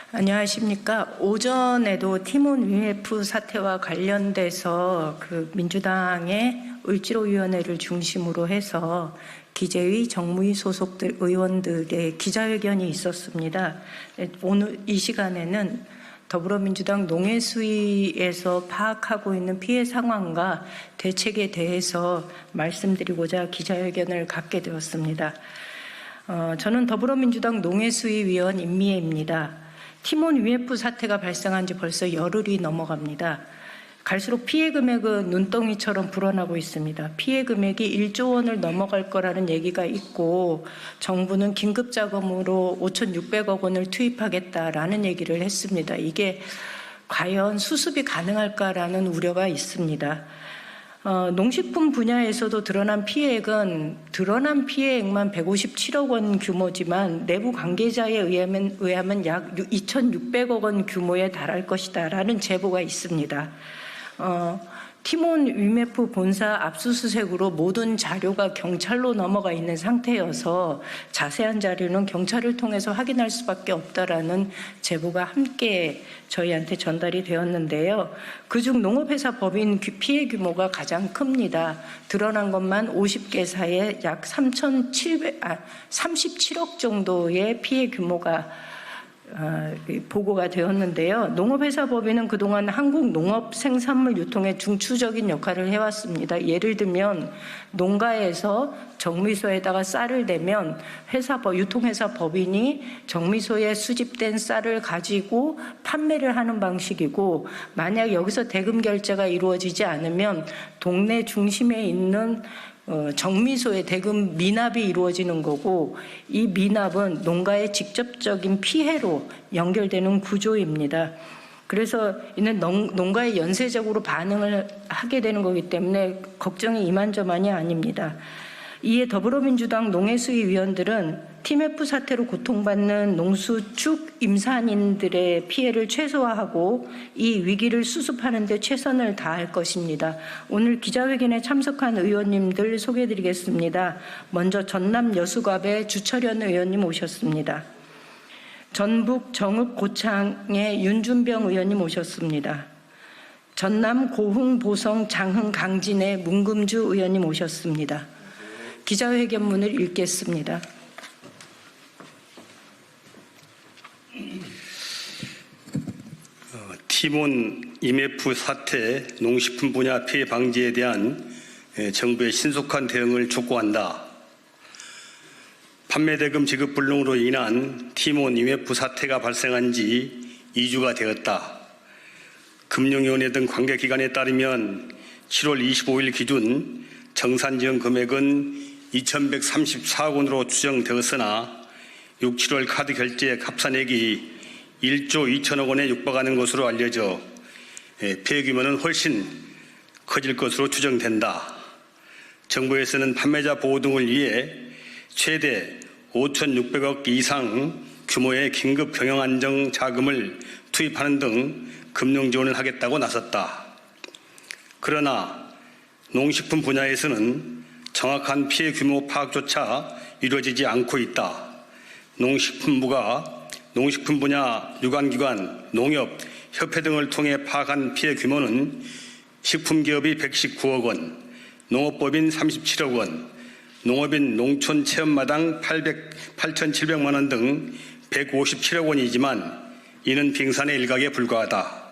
안녕하십니까. 오전에도 티몬 위메프 사태와 관련돼서 민주당의 을지로위원회를 중심으로 해서 기재위, 정무위 소속 의원들의 기자회견이 있었습니다. 오늘 이 시간에는 더불어민주당 농해수위에서 파악하고 있는 피해 상황과 대책에 대해서 말씀드리고자 기자회견을 갖게 되었습니다. 저는 더불어민주당 농해수위 위원 임미애입니다. 티몬 위메프 사태가 발생한 지 벌써 열흘이 넘어갑니다. 갈수록 피해 금액은 눈덩이처럼 불어나고 있습니다. 피해 금액이 1조 원을 넘어갈 거라는 얘기가 있고 정부는 긴급자금으로 5,600억 원을 투입하겠다라는 얘기를 했습니다. 이게 과연 수습이 가능할까라는 우려가 있습니다. 농식품 분야에서도 드러난 피해액만 157억 원 규모지만 내부 관계자에 의하면 약 2,600억 원 규모에 달할 것이다라는 제보가 있습니다. 티몬 위메프 본사 압수수색으로 모든 자료가 경찰로 넘어가 있는 상태여서 자세한 자료는 경찰을 통해서 확인할 수밖에 없다라는 제보가 함께 저희한테 전달이 되었는데요. 그중 농업회사 법인 피해 규모가 가장 큽니다. 드러난 것만 50개사에 약 37억 정도의 피해 규모가 보고가 되었는데요. 농업회사 법인은 그동안 한국 농업 생산물 유통의 중추적인 역할을 해왔습니다. 예를 들면 농가에서 정미소에다가 쌀을 대면 유통회사 법인이 정미소에 수집된 쌀을 가지고 판매를 하는 방식이고, 만약 여기서 대금 결제가 이루어지지 않으면 동네 중심에 있는 정미소의 대금 미납이 이루어지는 거고, 이 미납은 농가의 직접적인 피해로 연결되는 구조입니다. 그래서 이는 농가에 연쇄적으로 반응을 하게 되는 거기 때문에 걱정이 이만저만이 아닙니다. 이에 더불어민주당 농해수위 위원들은 티메프 사태로 고통받는 농수축 임산인들의 피해를 최소화하고 이 위기를 수습하는 데 최선을 다할 것입니다. 오늘 기자회견에 참석한 의원님들 소개해드리겠습니다. 먼저 전남 여수갑의 주철현 의원님 오셨습니다. 전북 정읍 고창의 윤준병 의원님 오셨습니다. 전남 고흥 보성 장흥 강진의 문금주 의원님 오셨습니다. 기자회견문을 읽겠습니다. 티몬 위메프 사태 농식품 분야 피해 방지에 대한 정부의 신속한 대응을 촉구한다. 판매대금 지급 불능으로 인한 티몬 위메프 사태가 발생한 지 2주가 되었다. 금융위원회 등 관계기관에 따르면 7월 25일 기준 정산지원 금액은 2,134억 원으로 추정되었으나 6, 7월 카드 결제 합산액이 1조 2천억 원에 육박하는 것으로 알려져 피해 규모는 훨씬 커질 것으로 추정된다. 정부에서는 판매자 보호 등을 위해 최대 5,600억 이상 규모의 긴급 경영 안정 자금을 투입하는 등 금융 지원을 하겠다고 나섰다. 그러나 농식품 분야에서는 정확한 피해 규모 파악조차 이루어지지 않고 있다. 농식품부가 농식품 분야 유관기관, 농협, 협회 등을 통해 파악한 피해 규모는 식품기업이 119억 원, 농업법인 37억 원, 농업인 농촌체험마당 8,700만 원 등 157억 원이지만 이는 빙산의 일각에 불과하다.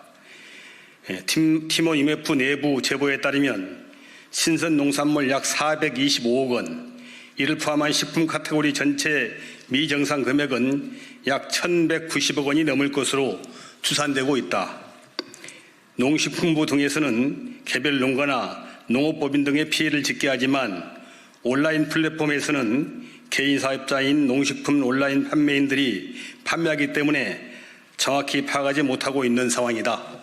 티몬 위메프 내부 제보에 따르면 신선 농산물 약 425억 원, 이를 포함한 식품 카테고리 전체 미정상 금액은 약 1,190억 원이 넘을 것으로 추산되고 있다. 농식품부 등에서는 개별 농가나 농업법인 등의 피해를 집계하지만 온라인 플랫폼에서는 개인 사업자인 농식품 온라인 판매인들이 판매하기 때문에 정확히 파악하지 못하고 있는 상황이다.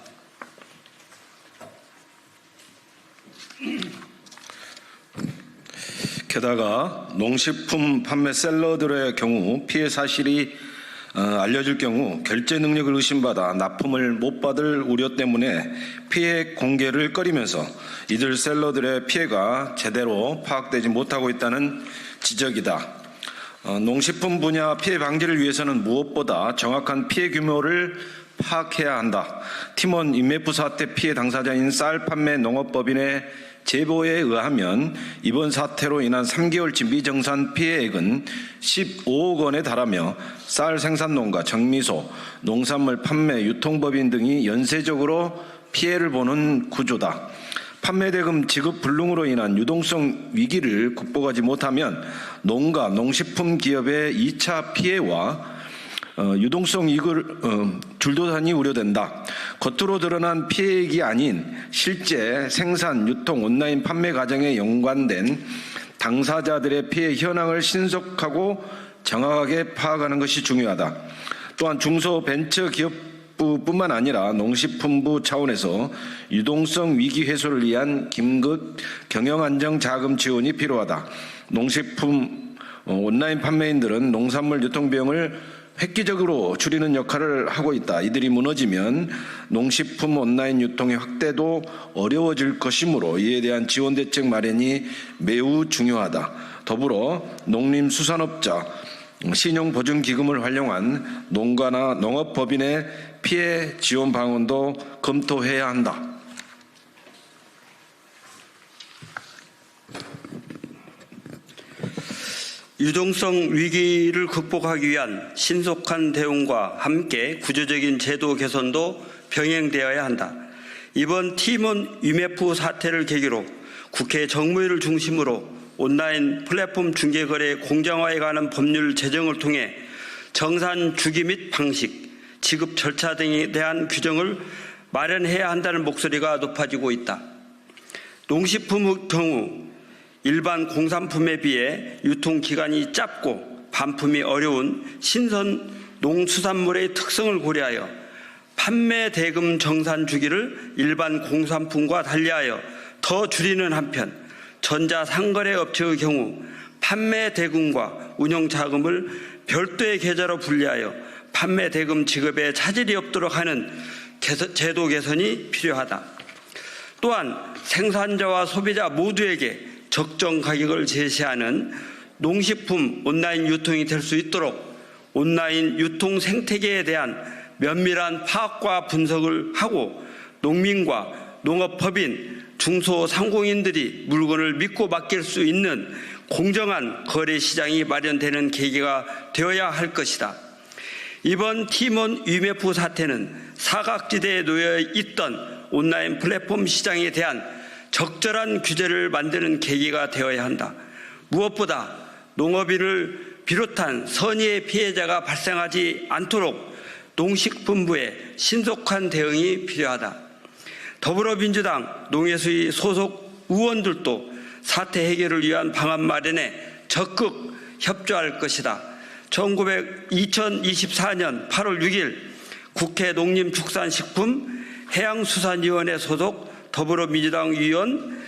게다가 농식품 판매 셀러들의 경우 피해 사실이 알려질 경우 결제 능력을 의심받아 납품을 못 받을 우려 때문에 피해 공개를 꺼리면서 이들 셀러들의 피해가 제대로 파악되지 못하고 있다는 지적이다. 농식품 분야 피해 방지를 위해서는 무엇보다 정확한 피해 규모를 파악해야 한다. 팀원 IMF 사태 피해 당사자인 쌀 판매 농업법인의 제보에 의하면 이번 사태로 인한 3개월치 미정산 피해액은 15억 원에 달하며 쌀 생산농가, 정미소, 농산물 판매, 유통법인 등이 연쇄적으로 피해를 보는 구조다. 판매대금 지급 불능으로 인한 유동성 위기를 극복하지 못하면 농가, 농식품 기업의 2차 피해와 유동성 이익을 줄도산이 우려된다. 겉으로 드러난 피해액이 아닌 실제 생산, 유통, 온라인 판매 과정에 연관된 당사자들의 피해 현황을 신속하고 정확하게 파악하는 것이 중요하다. 또한 중소벤처기업부뿐만 아니라 농식품부 차원에서 유동성 위기 해소를 위한 긴급 경영안정 자금 지원이 필요하다. 농식품 온라인 판매인들은 농산물 유통 비용을 획기적으로 줄이는 역할을 하고 있다. 이들이 무너지면 농식품 온라인 유통의 확대도 어려워질 것이므로 이에 대한 지원 대책 마련이 매우 중요하다. 더불어 농림수산업자 신용보증기금을 활용한 농가나 농업법인의 피해 지원 방안도 검토해야 한다. 유동성 위기를 극복하기 위한 신속한 대응과 함께 구조적인 제도 개선도 병행되어야 한다. 이번 팀원 위메프 사태를 계기로 국회 정무위를 중심으로 온라인 플랫폼 중개거래 공정화에 관한 법률 제정을 통해 정산 주기 및 방식, 지급 절차 등에 대한 규정을 마련해야 한다는 목소리가 높아지고 있다. 농식품의 경우 일반 공산품에 비해 유통기간이 짧고 반품이 어려운 신선 농수산물의 특성을 고려하여 판매 대금 정산 주기를 일반 공산품과 달리하여 더 줄이는 한편 전자상거래 업체의 경우 판매 대금과 운영 자금을 별도의 계좌로 분리하여 판매 대금 지급에 차질이 없도록 하는 제도 개선이 필요하다. 또한 생산자와 소비자 모두에게 적정 가격을 제시하는 농식품 온라인 유통이 될 수 있도록 온라인 유통 생태계에 대한 면밀한 파악과 분석을 하고 농민과 농업법인, 중소상공인들이 물건을 믿고 맡길 수 있는 공정한 거래 시장이 마련되는 계기가 되어야 할 것이다. 이번 팀원 위메프 사태는 사각지대에 놓여 있던 온라인 플랫폼 시장에 대한 적절한 규제를 만드는 계기가 되어야 한다. 무엇보다 농업인을 비롯한 선의의 피해자가 발생하지 않도록 농식품부의 신속한 대응이 필요하다. 더불어민주당 농해수위 소속 의원들도 사태 해결을 위한 방안 마련에 적극 협조할 것이다. 2024년 8월 6일 국회 농림축산식품 해양수산위원회 소속 더불어민주당 의원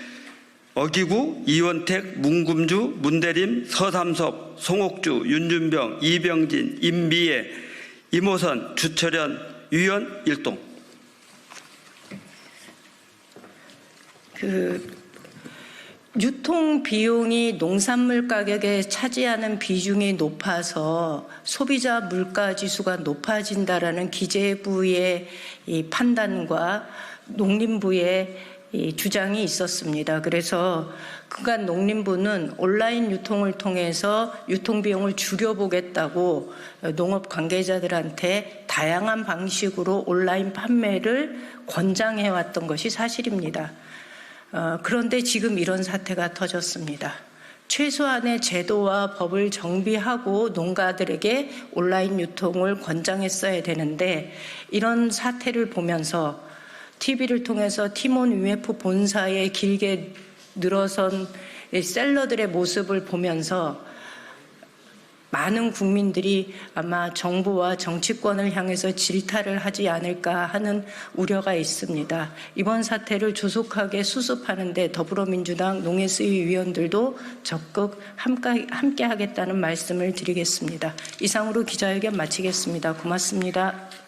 어기구, 이원택, 문금주, 문대림, 서삼석, 송옥주, 윤준병, 이병진, 임미애, 이모선, 주철현, 유현, 일동. 유통 비용이 농산물 가격에 차지하는 비중이 높아서 소비자 물가 지수가 높아진다라는 기재부의 이 판단과 농림부의 이 주장이 있었습니다. 그래서 그간 농림부는 온라인 유통을 통해서 유통 비용을 줄여보겠다고 농업 관계자들한테 다양한 방식으로 온라인 판매를 권장해왔던 것이 사실입니다. 그런데 지금 이런 사태가 터졌습니다. 최소한의 제도와 법을 정비하고 농가들에게 온라인 유통을 권장했어야 되는데 이런 사태를 보면서 TV를 통해서 팀원 위메프 본사에 길게 늘어선 셀러들의 모습을 보면서 많은 국민들이 아마 정부와 정치권을 향해서 질타를 하지 않을까 하는 우려가 있습니다. 이번 사태를 조속하게 수습하는 데 더불어민주당 농해수위 위원들도 적극 함께 하겠다는 말씀을 드리겠습니다. 이상으로 기자회견 마치겠습니다. 고맙습니다.